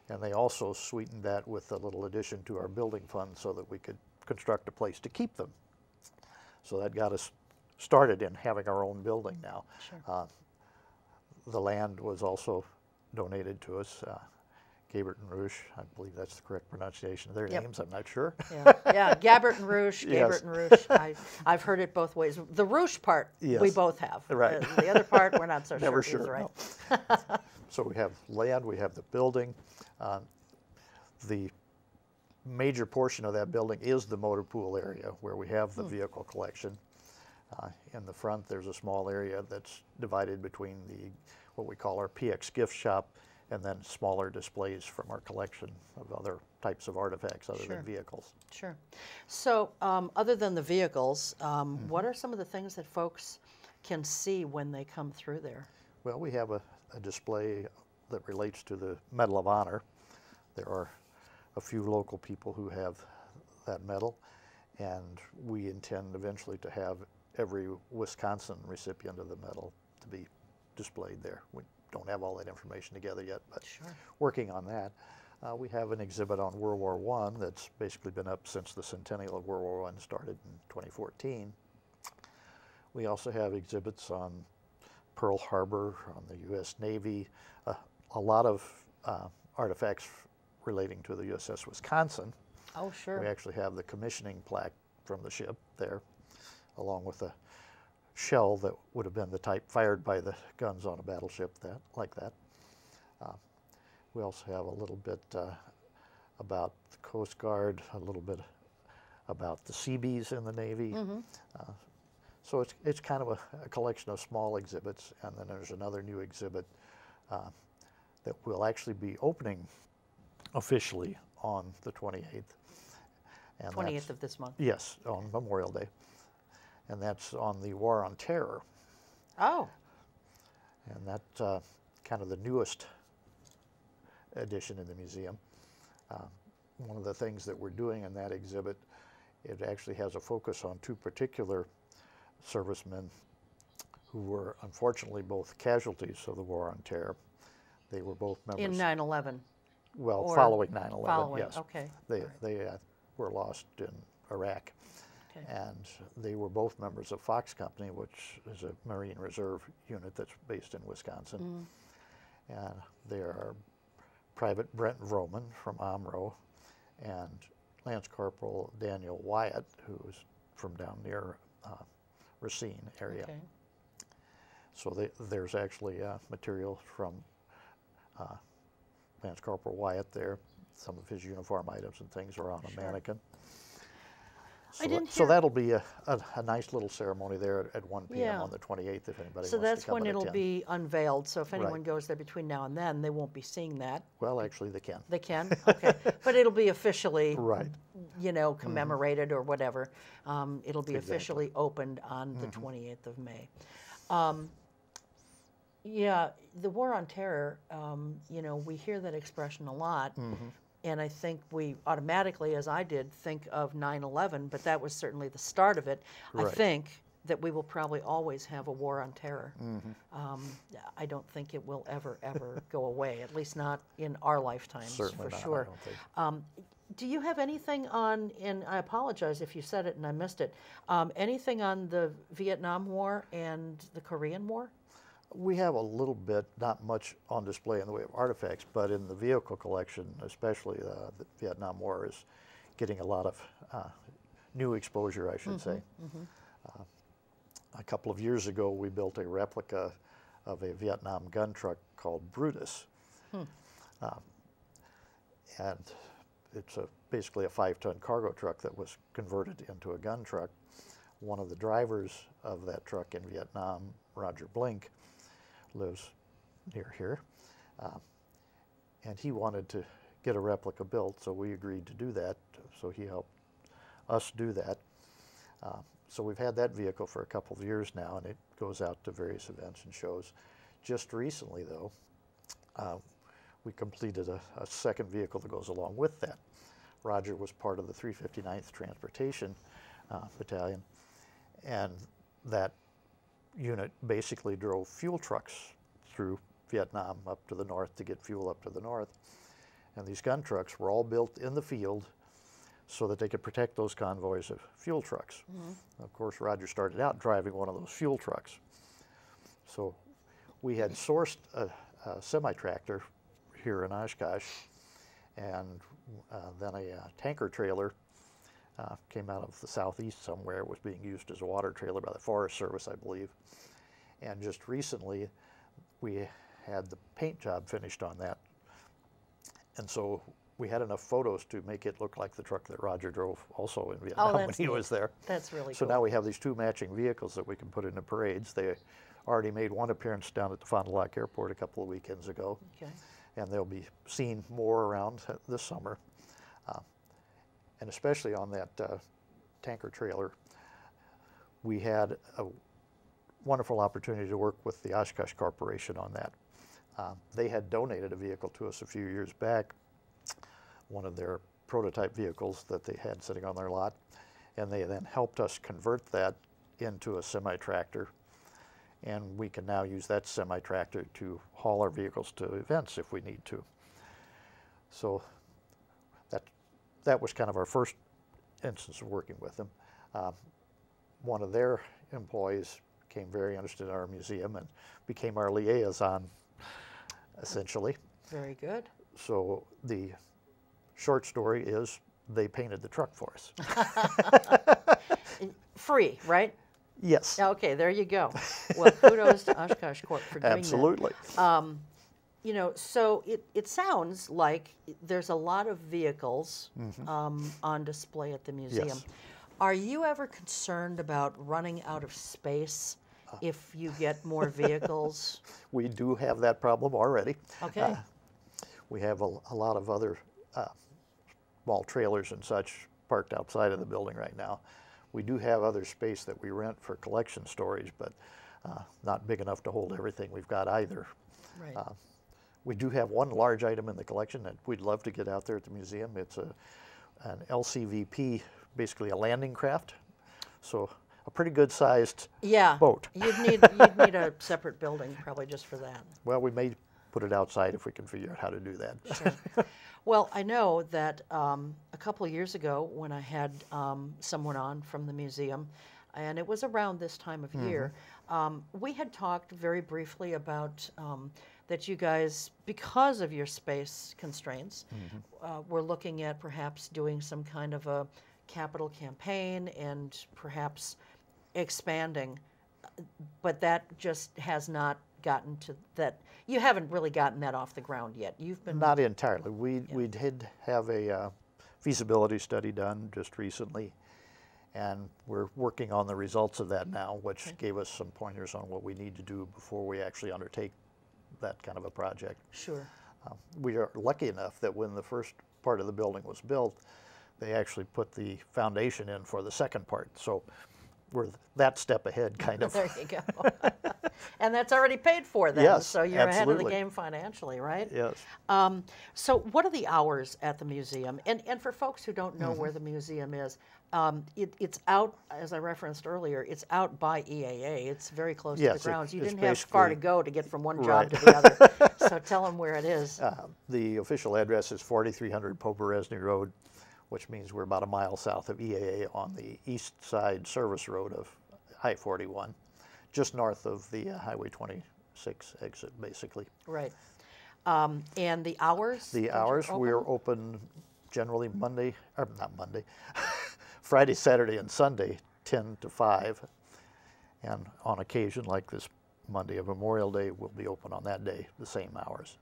and they also sweetened that with a little addition to our building fund so that we could construct a place to keep them. So that got us started in having our own building now. Sure. The land was also donated to us. Gabbert and Rouge, I believe that's the correct pronunciation of their names, I'm not sure. Yeah, Gabbert and Rouge, Yes. Gabbert and Rouge. I've heard it both ways. The Rouge part, Yes. we both have. Right. The other part, we're not so Never sure. sure. Is right. No. So we have land, we have the building. The major portion of that building is the motor pool area where we have the vehicle collection. In the front, there's a small area that's divided between what we call our PX gift shop and then smaller displays from our collection of other types of artifacts other than vehicles. Sure. So other than the vehicles, what are some of the things that folks can see when they come through there? Well, we have a display that relates to the Medal of Honor. There are a few local people who have that medal, and we intend eventually to have every Wisconsin recipient of the medal to be displayed there. We don't have all that information together yet, but working on that. We have an exhibit on World War I that's basically been up since the centennial of World War I started in 2014. We also have exhibits on Pearl Harbor, on the U.S. Navy, a lot of artifacts relating to the USS Wisconsin. Oh, sure. We actually have the commissioning plaque from the ship there, along with a shell that would have been the type fired by the guns on a battleship like that. We also have a little bit about the Coast Guard, a little bit about the Seabees in the Navy. So it's kind of a collection of small exhibits, and then there's another new exhibit that will actually be opening officially on the 28th. And 28th of this month. Yes, on Memorial Day. And that's on the War on Terror. Oh. And that's kind of the newest addition in the museum. One of the things that we're doing in that exhibit, it actually has a focus on 2 particular servicemen who were unfortunately both casualties of the War on Terror. They were both members. In 9/11. Well, following 9/11, yes. Okay. They were lost in Iraq. Okay. And they were both members of Fox Company, which is a Marine Reserve unit that's based in Wisconsin. And they are Private Brent Vroman from Omro and Lance Corporal Daniel Wyatt, who's from down near Racine area. Okay. So there's actually material from Lance Corporal Wyatt there. Some of his uniform items and things are on a mannequin. So that'll be a nice little ceremony there at 1 p.m. on the 28th if anybody wants to come and attend. So that's when it'll be unveiled. So if anyone goes there between now and then, they won't be seeing that. Well, actually, they can. They can? Okay. But it'll be officially, Right. you know, commemorated or whatever. It'll be officially opened on the 28th of May. Yeah, the War on Terror, you know, we hear that expression a lot. And I think we automatically, as I did, think of 9/11, but that was certainly the start of it. I think that we will probably always have a war on terror. I don't think it will ever go away, at least not in our lifetimes, Certainly for not, sure. I don't think. Do you have anything on, and I apologize if you said it and I missed it, anything on the Vietnam War and the Korean War? We have a little bit, not much on display in the way of artifacts, but in the vehicle collection, especially the Vietnam War is getting a lot of new exposure, I should say. A couple of years ago, we built a replica of a Vietnam gun truck called Brutus. And it's basically a 5-ton cargo truck that was converted into a gun truck. One of the drivers of that truck in Vietnam Roger Blink, lives near here. And he wanted to get a replica built, so we agreed to do that. So he helped us do that. So we've had that vehicle for a couple of years now, and it goes out to various events and shows. Just recently, though, we completed a second vehicle that goes along with that. Roger was part of the 359th Transportation Battalion, and that unit basically drove fuel trucks through Vietnam up to the north to get fuel up to the north. And these gun trucks were all built in the field so that they could protect those convoys of fuel trucks. Of course, Roger started out driving one of those fuel trucks. So we had sourced a semi-tractor here in Oshkosh, and then a tanker trailer came out of the southeast somewhere. It was being used as a water trailer by the Forest Service, I believe. And just recently, we had the paint job finished on that. And so we had enough photos to make it look like the truck that Roger drove also in Vietnam when he was there. That's really So cool. now we have these two matching vehicles that we can put into parades. They already made one appearance down at the Fond du Lac Airport a couple of weekends ago. Okay. And they'll be seen more around this summer. And especially on that tanker trailer, we had a wonderful opportunity to work with the Oshkosh Corporation on that. They had donated a vehicle to us a few years back, one of their prototype vehicles that they had sitting on their lot, and they then helped us convert that into a semi-tractor, and we can now use that semi-tractor to haul our vehicles to events if we need to. So that was kind of our first instance of working with them. One of their employees became very interested in our museum and became our liaison, essentially. Very good. So the short story is they painted the truck for us. Free, right? Yes. Okay, there you go. Well, kudos to Oshkosh Corp for doing Absolutely. that. You know, so it sounds like there's a lot of vehicles on display at the museum. Yes. Are you ever concerned about running out of space if you get more vehicles? We do have that problem already. Okay. We have a lot of other small trailers and such parked outside of the building right now. We do have other space that we rent for collection storage, but not big enough to hold everything we've got either. Right. We do have one large item in the collection that we'd love to get out there at the museum. It's an LCVP, basically a landing craft. So a pretty good sized boat. You'd need a separate building probably just for that. Well, we may put it outside if we can figure out how to do that. Sure. Well, I know that a couple of years ago when I had someone on from the museum, and it was around this time of year, we had talked very briefly about that you guys, because of your space constraints, were looking at perhaps doing some kind of a capital campaign and perhaps expanding, but that just has not gotten to that. You haven't really gotten that off the ground yet. You've been Not entirely. We did have a feasibility study done just recently, and we're working on the results of that now, which gave us some pointers on what we need to do before we actually undertake that kind of a project. Sure. We are lucky enough that when the first part of the building was built, they actually put the foundation in for the second part. So we're that step ahead, kind of. There you go. And that's already paid for then, Yes, so you're ahead of the absolutely. game financially, right? Yes. So what are the hours at the museum? And for folks who don't know where the museum is, it's out, as I referenced earlier, it's out by EAA. It's very close to Yes, the grounds. You it's didn't have far to basically- go to get from one Right. job to the other. So tell them where it is. The official address is 4300 Poberesny Road, which means we're about a mile south of EAA on the east side service road of I-41, just north of the Highway 26 exit, basically. Right. And the hours? The that you're hours, we're open generally Friday, Saturday, and Sunday, 10 to 5. And on occasion, like this Monday of Memorial Day, we'll be open on that day, the same hours.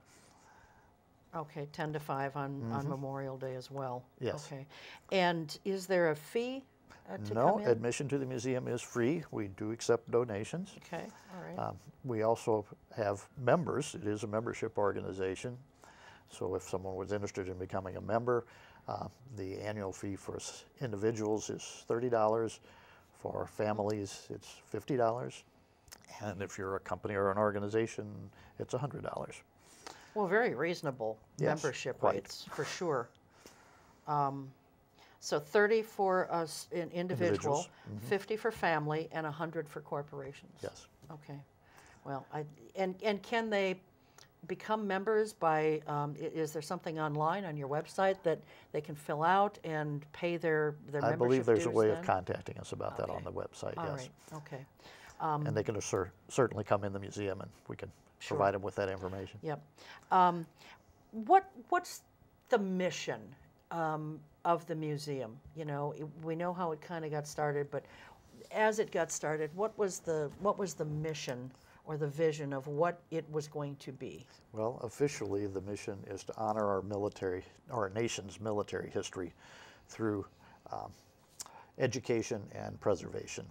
Okay, 10 to 5 on Memorial Day as well. Yes. Okay. And is there a fee to No, come in? admission to the museum is free. We do accept donations. Okay, all right. We also have members. It is a membership organization. So if someone was interested in becoming a member, the annual fee for individuals is $30. For families, it's $50. And if you're a company or an organization, it's $100. Well, very reasonable Yes, membership quite. rates, for sure. So 30 for us in individual, Individuals, 50 for family, and 100 for corporations. Yes. Okay. Well, and can they become members by, is there something online on your website that they can fill out and pay their membership I believe there's a dues way then? of contacting us about that on Okay. the website, All yes. right, okay. And they can certainly come in the museum and we can Sure. provide them with that information. Yep. What's the mission of the museum? You know, we know how it kind of got started, but as it got started, what was the mission or the vision of what it was going to be? Well, officially, the mission is to honor our nation's military history through education and preservation.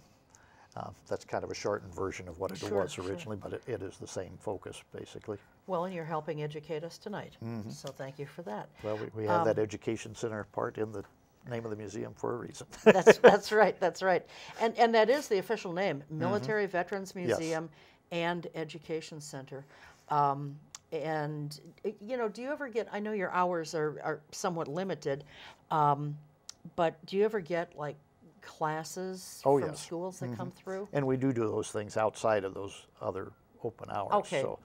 That's kind of a shortened version of what it Sure, was sure. originally, but it is the same focus, basically. Well, and you're helping educate us tonight, so thank you for that. Well, we have that education center part in the name of the museum for a reason. That's right, that's right. And that is the official name, Military Veterans Museum and Education Center. And, you know, do you ever get, I know your hours are somewhat limited, but do you ever get like classes Oh, from yes. schools that come through? And we do those things outside of those other open hours. Okay. So,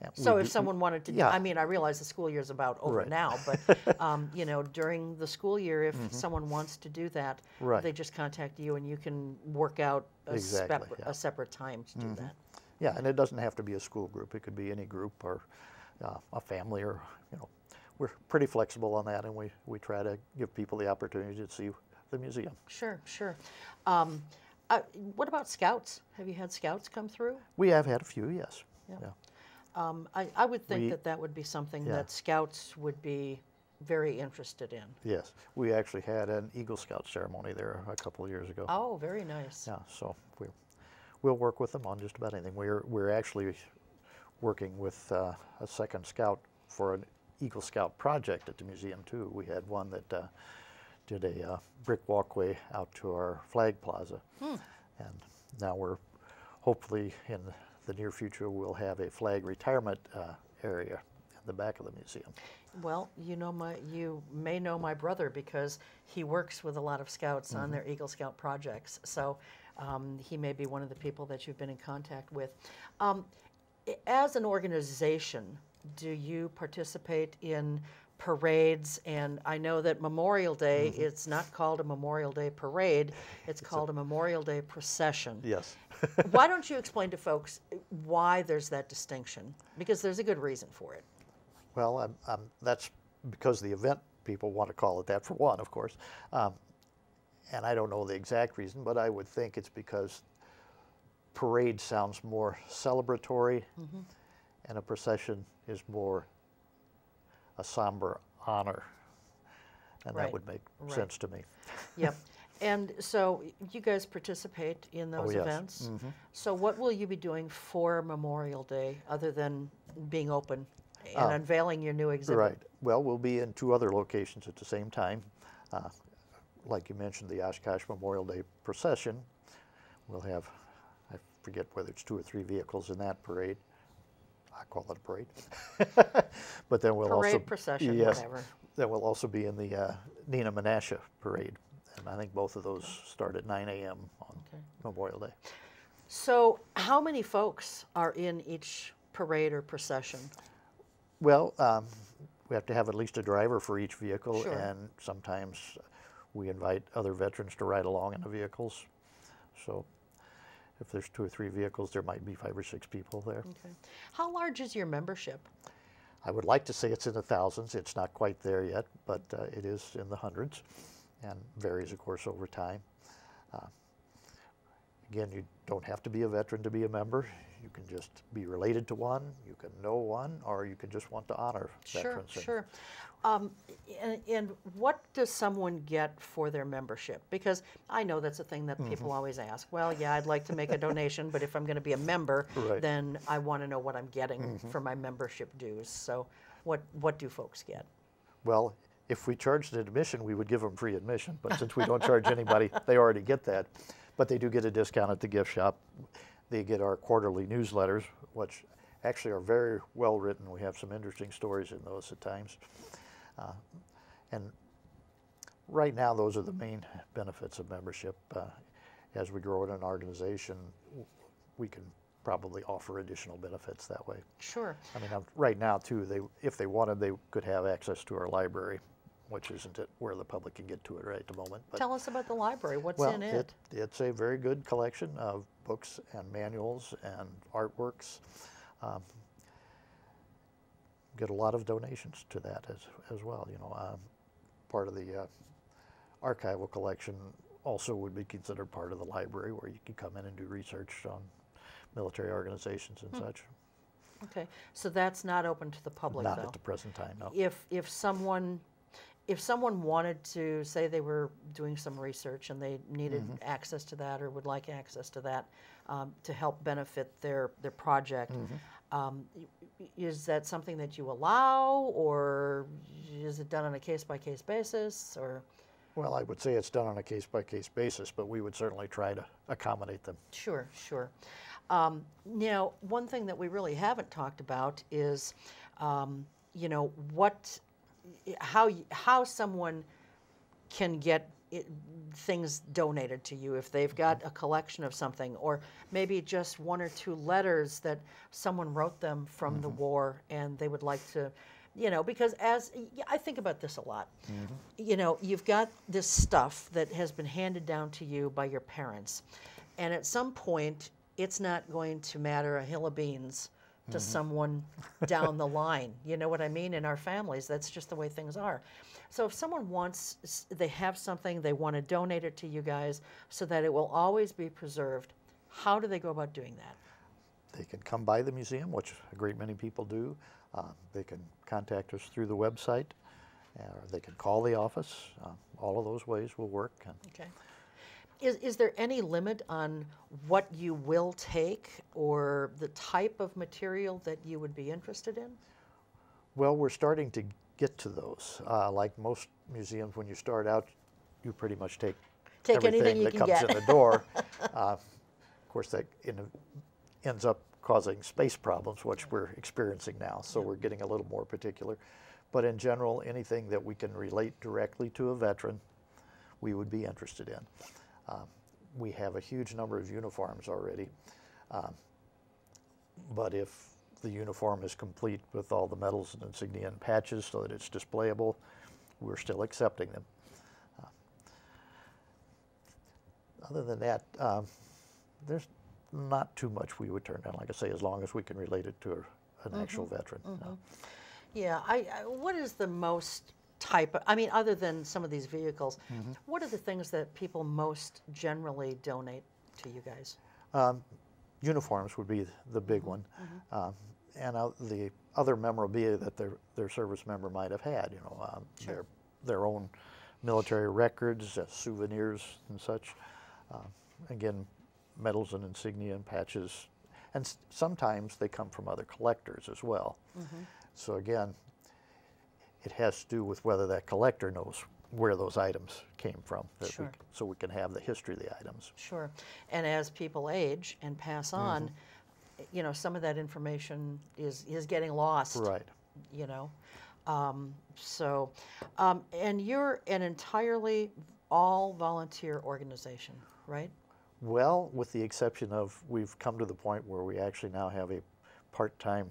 yeah, So we if do- someone wanted to, yeah. I mean, I realize the school year's about over Right. now, but, you know, during the school year, if someone wants to do that, Right. they just contact you and you can work out Exactly, yeah. a separate time to do that. Yeah, and it doesn't have to be a school group. It could be any group or a family, or, you know, we're pretty flexible on that, and we try to give people the opportunity to see the museum. Sure, sure. What about scouts? Have you had scouts come through? We have had a few, yes. Yeah. Yeah. I would think We- that that would be something yeah. that scouts would be very interested in. Yes, we actually had an Eagle Scout ceremony there a couple of years ago. Oh, very nice. Yeah, so we'll work with them on just about anything. We're actually working with a second scout for an Eagle Scout project at the museum too. We had one that did a brick walkway out to our flag plaza, and now we're hopefully in the near future we'll have a flag retirement area in the back of the museum. Well, you may know my brother because he works with a lot of scouts on their Eagle Scout projects. So he may be one of the people that you've been in contact with. As an organization, do you participate in parades? And I know that Memorial Day, it's not called a Memorial Day parade, it's called a Memorial Day procession. Yes. Why don't you explain to folks why there's that distinction? Because there's a good reason for it. Well, that's because the event people want to call it that, for one, of course. And I don't know the exact reason, but I would think it's because parade sounds more celebratory, and a procession is more a somber honor. And Right, that would make right. sense to me. Yep. And so you guys participate in those yes. events. So what will you be doing for Memorial Day other than being open and unveiling your new exhibit? Right. Well, we'll be in 2 other locations at the same time. Like you mentioned, the Oshkosh Memorial Day procession. We'll have, I forget whether it's 2 or 3 vehicles in that parade. I call it a parade. But then we'll Parade, also procession, yes, whatever. Then we'll also be in the Nina Menasha parade, and I think both of those start at 9 a.m. on Memorial Day. So how many folks are in each parade or procession? Well, we have to have at least a driver for each vehicle, Sure. and sometimes we invite other veterans to ride along in the vehicles. So if there's 2 or 3 vehicles, there might be 5 or 6 people there. Okay. How large is your membership? I would like to say it's in the thousands. It's not quite there yet, but it is in the hundreds, and varies, of course, over time. Again, you don't have to be a veteran to be a member. You can just be related to one, you can know one, or you can just want to honor veterans. Sure. And what does someone get for their membership? Because I know that's a thing that people always ask. Well, yeah, I'd like to make a donation, but if I'm going to be a member, Right. then I want to know what I'm getting for my membership dues. So what do folks get? Well, if we charged admission, we would give them free admission, but since we don't charge anybody, they already get that. But they do get a discount at the gift shop. They get our quarterly newsletters, which actually are very well written. We have some interesting stories in those at times. And right now, those are the main benefits of membership. As we grow in an organization, we can probably offer additional benefits that way. Sure. I mean, right now, too, if they wanted, they could have access to our library, which isn't it where the public can get to it right at the moment. But, Tell us about the library. What's well, in it? It's a very good collection of books and manuals and artworks. Get a lot of donations to that as well. You know, part of the archival collection also would be considered part of the library, where you can come in and do research on military organizations and such. Okay, so that's not open to the public, Not though. at the present time, no. If someone wanted to, say they were doing some research and they needed access to that or would like access to that to help benefit their project, is that something that you allow, or is it done on a case-by-case basis, or? Well, I would say it's done on a case-by-case basis, but we would certainly try to accommodate them. Sure. Now, one thing that we really haven't talked about is, you know, how someone can get things donated to you if they've got a collection of something, or maybe just one or two letters that someone wrote them from the war and they would like to, you know, because I think about this a lot. You know, you've got this stuff that has been handed down to you by your parents, and at some point it's not going to matter a hill of beans to someone down the line. You know what I mean? In our families, that's just the way things are. So if someone they have something, they want to donate it to you guys so that it will always be preserved, how do they go about doing that? They can come by the museum, which a great many people do. They can contact us through the website, or they can call the office. All of those ways will work. Okay. Is there any limit on what you will take or the type of material that you would be interested in? Well, we're starting to get to those. Like most museums, when you start out, you pretty much take anything you that can comes get. in the door. Of course, that ends up causing space problems, which we're experiencing now. So we're getting a little more particular. But in general, anything that we can relate directly to a veteran, we would be interested in. We have a huge number of uniforms already, but if the uniform is complete with all the medals and insignia and patches so that it's displayable, we're still accepting them. Other than that, there's not too much we would turn down, like I say, as long as we can relate it to an actual veteran. Yeah, what is the most type of, I mean, other than some of these vehicles, what are the things that people most generally donate to you guys? Uniforms would be the big one, and the other memorabilia that their service member might have had, you know, their own military records, souvenirs and such. Again, medals and insignia and patches, and sometimes they come from other collectors as well. So again, it has to do with whether that collector knows where those items came from, so we can have the history of the items. Sure. And as people age and pass on, you know, some of that information is getting lost. Right. You know. And you're an entirely all volunteer organization, right? Well, with the exception of we've come to the point where we actually now have a part-time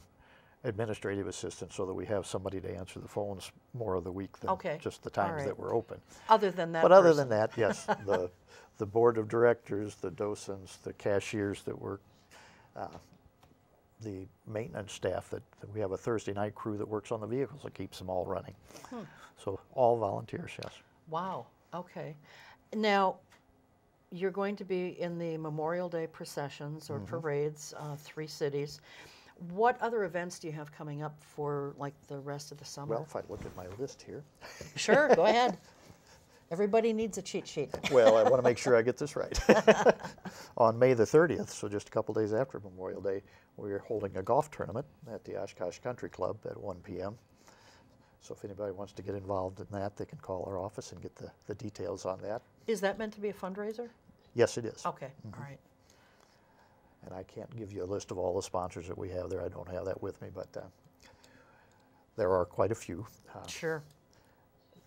administrative assistant, so that we have somebody to answer the phones more of the week than just the times that we're open. Other than that. But other than that, yes, the board of directors, the docents, the cashiers that work, the maintenance staff that we have a Thursday night crew that works on the vehicles that keeps them all running. So all volunteers, yes. Wow. Okay. Now, you're going to be in the Memorial Day processions or parades, 3 cities. What other events do you have coming up for like the rest of the summer? Well, if I look at my list here. Sure, go ahead. Everybody needs a cheat sheet. Well, I want to make sure I get this right. On May the 30th, so just a couple days after Memorial Day, we're holding a golf tournament at the Oshkosh Country Club at 1 p.m. So if anybody wants to get involved in that, they can call our office and get the details on that. Is that meant to be a fundraiser? Yes, it is. Okay, all right. And I can't give you a list of all the sponsors that we have there. I don't have that with me, but there are quite a few. Sure.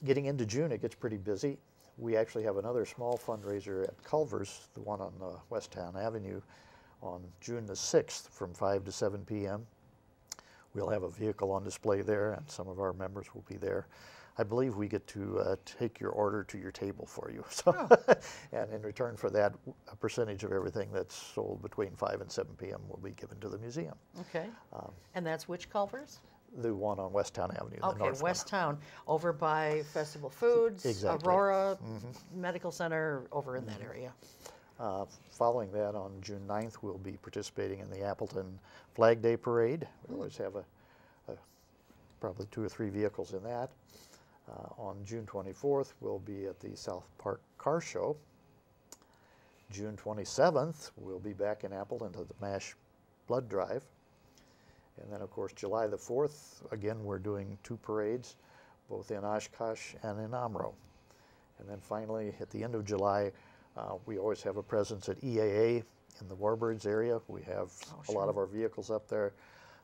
Getting into June, it gets pretty busy. We actually have another small fundraiser at Culver's, the one on Westtown Avenue, on June the 6th from 5 to 7 p.m. We'll have a vehicle on display there, and some of our members will be there. I believe we get to take your order to your table for you. So, and in return for that, a percentage of everything that's sold between 5 and 7 p.m. will be given to the museum. Okay. And that's which Culver's? The one on Westtown Avenue, the Okay, north one. Westtown, over by Festival Foods, Exactly. Aurora Medical Center, over in that area. Following that, on June 9th, we'll be participating in the Appleton Flag Day Parade. We always have probably 2 or 3 vehicles in that. On June 24th, we'll be at the South Park Car Show. June 27th, we'll be back in Appleton to the MASH Blood Drive. And then, of course, July the 4th, again, we're doing 2 parades, both in Oshkosh and in Omro. And then finally, at the end of July, we always have a presence at EAA in the Warbirds area. We have a lot of our vehicles up there.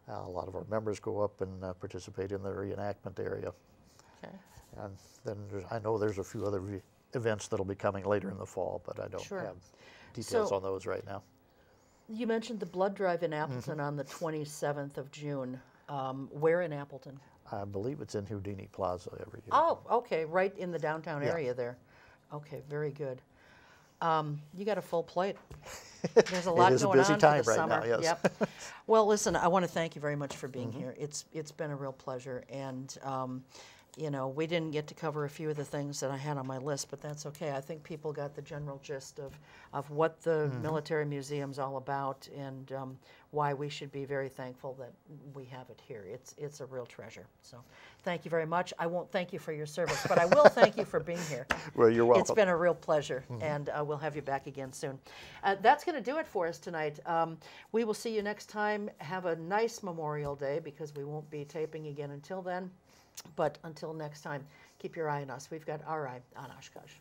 A lot of our members go up and participate in the reenactment area. Okay. And then I know there's a few other events that'll be coming later in the fall, but I don't have details on those right now. You mentioned the blood drive in Appleton on the 27th of June. Where in Appleton? I believe it's in Houdini Plaza every year. Oh, okay, right in the downtown area there. Okay, very good. You got a full plate. There's a lot going on for the summer. Now, yes. Yep. Well, listen, I want to thank you very much for being here. It's been a real pleasure, and you know, we didn't get to cover a few of the things that I had on my list, but that's okay. I think people got the general gist of what the military museum's all about, and why we should be very thankful that we have it here. It's a real treasure. So thank you very much. I won't thank you for your service, but I will thank you for being here. Well, you're welcome. It's been a real pleasure, and we'll have you back again soon. That's going to do it for us tonight. We will see you next time. Have a nice Memorial Day, because we won't be taping again until then. But until next time, keep your eye on us. We've got our eye on Oshkosh.